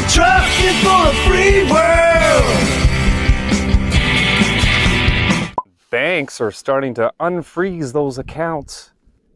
Donald Trump is for a free world. Banks are starting to unfreeze those accounts.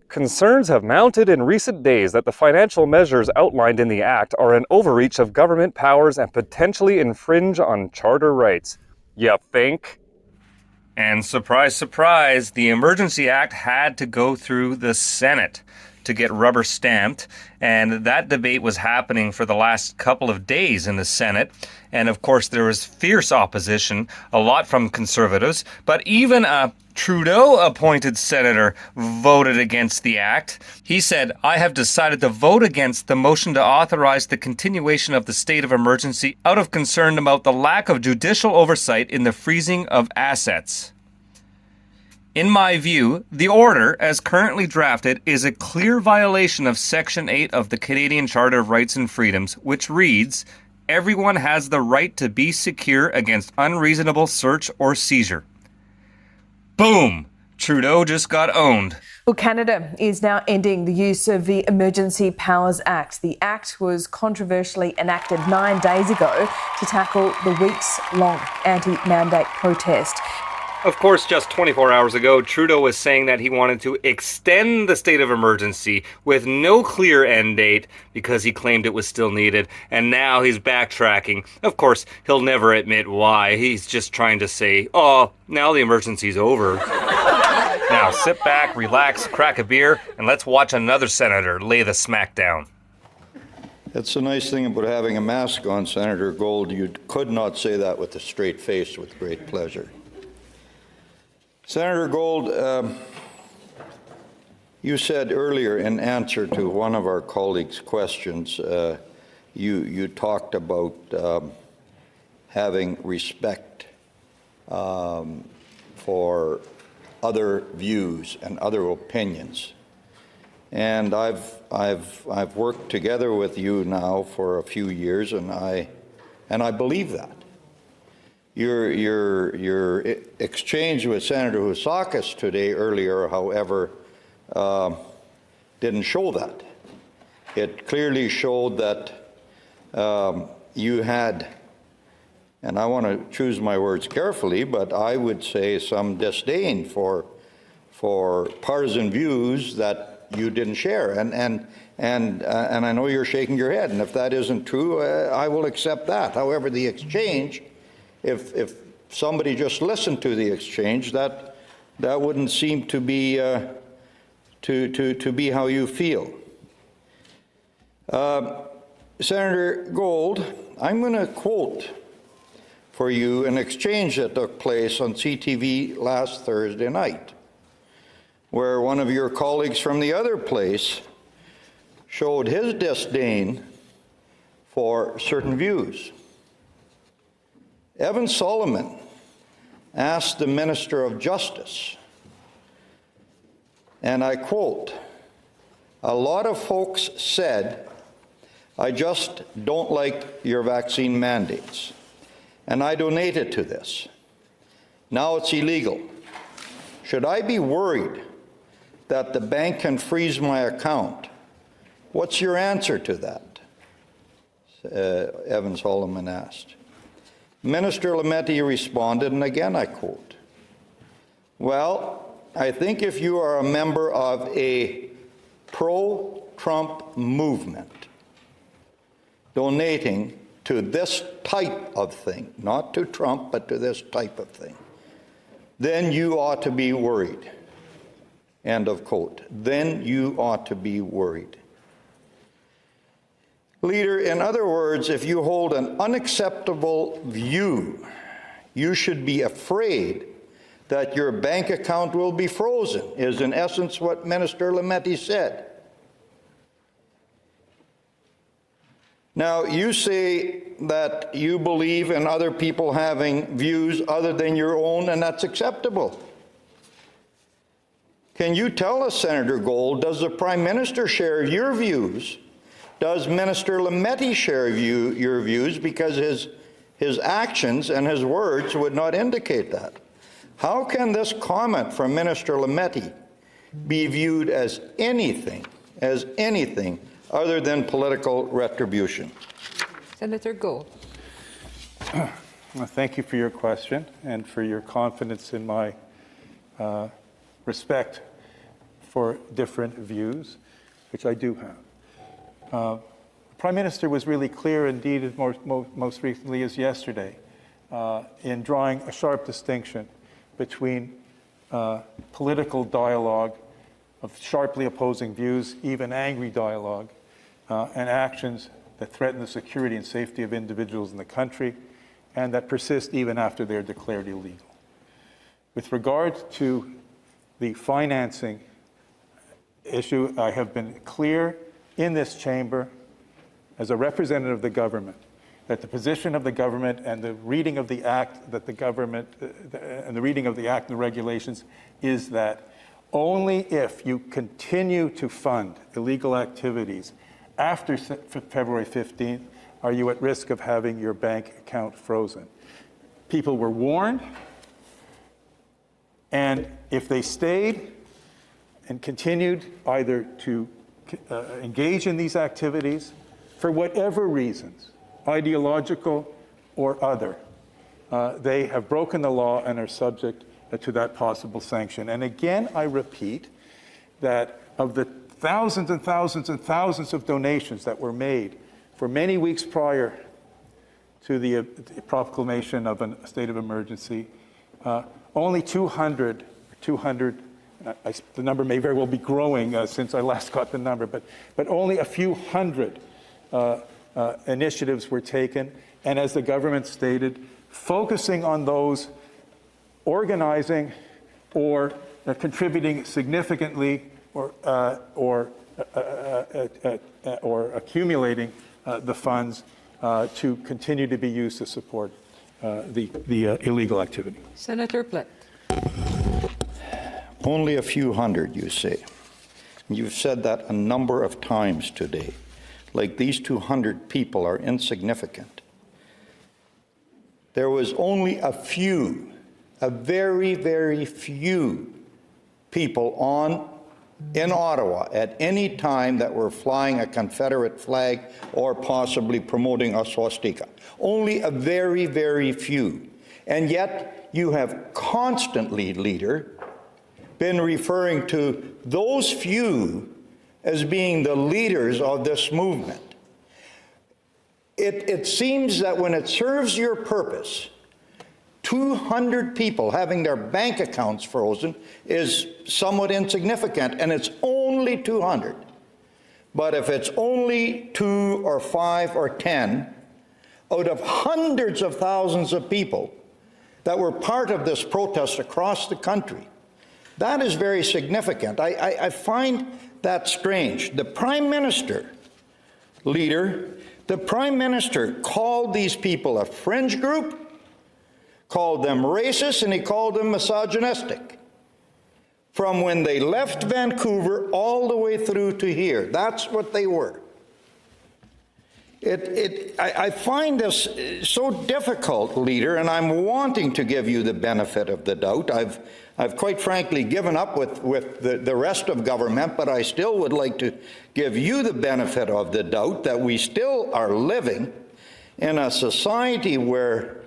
Concerns have mounted in recent days that the financial measures outlined in the Act are an overreach of government powers and potentially infringe on charter rights. You think? And surprise, surprise, the Emergency Act had to go through the Senate to get rubber stamped, and that debate was happening for the last couple of days in the Senate. And of course there was fierce opposition, a lot from conservatives, but even a Trudeau-appointed senator voted against the act. He said, "I have decided to vote against the motion to authorize the continuation of the state of emergency out of concern about the lack of judicial oversight in the freezing of assets." In my view, the order, as currently drafted, is a clear violation of Section 8 of the Canadian Charter of Rights and Freedoms, which reads, "Everyone has the right to be secure against unreasonable search or seizure." Boom! Trudeau just got owned. Well, Canada is now ending the use of the Emergency Powers Act. The Act was controversially enacted 9 days ago to tackle the weeks-long anti-mandate protest. Of course, just 24 hours ago, Trudeau was saying that he wanted to extend the state of emergency with no clear end date because he claimed it was still needed, and now he's backtracking. Of course, he'll never admit why. He's just trying to say, oh, now the emergency's over. Now sit back, relax, crack a beer, and let's watch another senator lay the smack down. That's the nice thing about having a mask on, Senator Gold. You could not say that with a straight face with great pleasure. Senator Gold, you said earlier in answer to one of our colleagues' questions, you talked about having respect for other views and other opinions. And I've worked together with you now for a few years, and I believe that. Your exchange with Senator Sparklesocks today earlier, however, didn't show that. It clearly showed that you had, and I want to choose my words carefully, but I would say some disdain for partisan views that you didn't share. And I know you're shaking your head, and if that isn't true, I will accept that. However, the exchange, if somebody just listened to the exchange, that wouldn't seem to be to be how you feel. Senator Gold, I'm going to quote for you an exchange that took place on CTV last Thursday night, where one of your colleagues from the other place showed his disdain for certain views. Evan Solomon asked the Minister of Justice, and I quote, "A lot of folks said, I just don't like your vaccine mandates, and I donated to this. Now it's illegal. Should I be worried that the bank can freeze my account? What's your answer to that?" Evan Solomon asked. Minister Lametti responded, and again I quote, "Well, I think if you are a member of a pro-Trump movement donating to this type of thing, not to Trump, but to this type of thing, then you ought to be worried." End of quote. Then you ought to be worried. Leader, in other words, if you hold an unacceptable view, you should be afraid that your bank account will be frozen, is in essence what Minister Lametti said. Now, you say that you believe in other people having views other than your own, and that's acceptable. Can you tell us, Senator Gold, does the Prime Minister share your views? Does Minister Lametti share your views? Because his actions and his words would not indicate that. How can this comment from Minister Lametti be viewed as anything other than political retribution? Senator Goh. Well, thank you for your question and for your confidence in my respect for different views, which I do have. The Prime Minister was really clear, indeed, most recently as yesterday, in drawing a sharp distinction between political dialogue of sharply opposing views, even angry dialogue, and actions that threaten the security and safety of individuals in the country and that persist even after they're declared illegal. With regard to the financing issue, I have been clear in this chamber as a representative of the government that the position of the government and the reading of the act that the government and the reading of the act and the regulations is that only if you continue to fund illegal activities after February 15th are you at risk of having your bank account frozen. People were warned, and if they stayed and continued either to engage in these activities for whatever reasons, ideological or other, they have broken the law and are subject to that possible sanction. And again, I repeat that of the thousands and thousands and thousands of donations that were made for many weeks prior to the proclamation of a state of emergency, only 200, the number may very well be growing since I last got the number, but only a few hundred initiatives were taken, and as the government stated, focusing on those organizing or contributing significantly or accumulating the funds to continue to be used to support the illegal activity. Senator Plitt. Only a few hundred, you say. You've said that a number of times today. Like these 200 people are insignificant. There was only a few, a very, very few people in Ottawa at any time that were flying a Confederate flag or possibly promoting a swastika. Only a very, very few. And yet you have constantly, Leader, been referring to those few as being the leaders of this movement. It seems that when it serves your purpose, 200 people having their bank accounts frozen is somewhat insignificant, and it's only 200. But if it's only 2 or 5 or 10 out of hundreds of thousands of people that were part of this protest across the country, that is very significant. I find that strange. The Prime Minister, Leader, the Prime Minister called these people a fringe group, called them racist, and he called them misogynistic. From when they left Vancouver all the way through to here, that's what they were. I find this so difficult, Leader, and I'm wanting to give you the benefit of the doubt. I've quite frankly given up with the rest of government, but I still would like to give you the benefit of the doubt that we still are living in a society where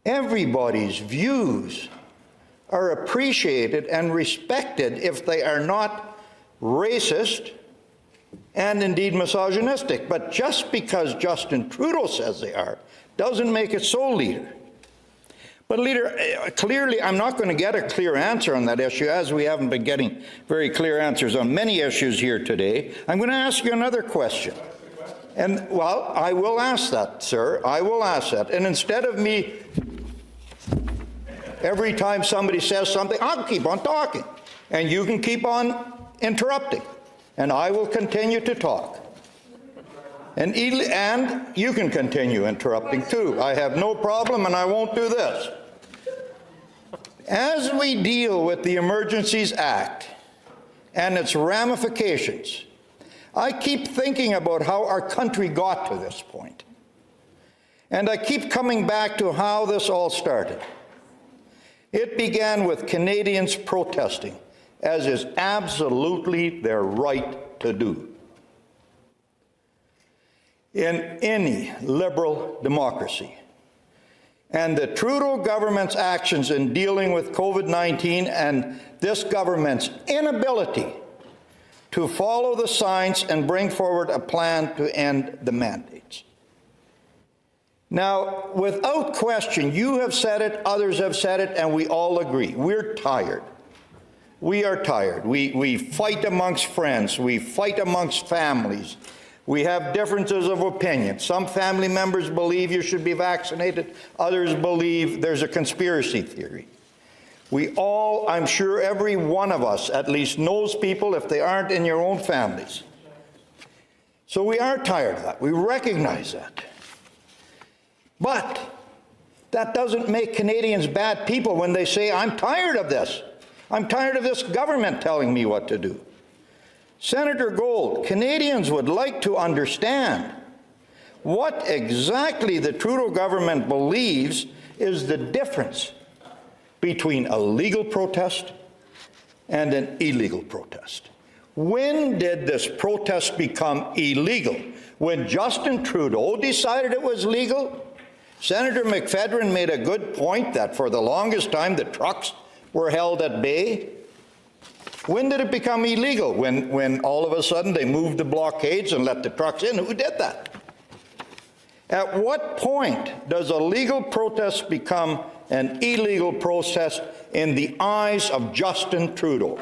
everybody's views are appreciated and respected if they are not racist and indeed misogynistic. But just because Justin Trudeau says they are doesn't make it so, Leader. But Leader, clearly I'm not going to get a clear answer on that issue, as we haven't been getting very clear answers on many issues here today. I'm going to ask you another question. And, well, I will ask that, sir. I will ask that. And instead of me, every time somebody says something, I'll keep on talking. And you can keep on interrupting. And I will continue to talk. And you can continue interrupting, too. I have no problem, and I won't do this. As we deal with the Emergencies Act and its ramifications, I keep thinking about how our country got to this point. And I keep coming back to how this all started. It began with Canadians protesting, as is absolutely their right to do. in any liberal democracy. And the Trudeau government's actions in dealing with COVID-19 and this government's inability to follow the science and bring forward a plan to end the mandates. Now, without question, you have said it, others have said it, and we all agree. We're tired. We are tired. We fight amongst friends. We fight amongst families. We have differences of opinion. Some family members believe you should be vaccinated. Others believe there's a conspiracy theory. We all, I'm sure every one of us at least knows people if they aren't in your own families. So we are tired of that. We recognize that. But that doesn't make Canadians bad people when they say, I'm tired of this. I'm tired of this government telling me what to do. Senator Gold, Canadians would like to understand what exactly the Trudeau government believes is the difference between a legal protest and an illegal protest. When did this protest become illegal? When Justin Trudeau decided it was legal? Senator McFedrin made a good point that for the longest time the trucks were held at bay. When did it become illegal? When all of a sudden they moved the blockades and let the trucks in? Who did that? At what point does a legal protest become an illegal protest in the eyes of Justin Trudeau?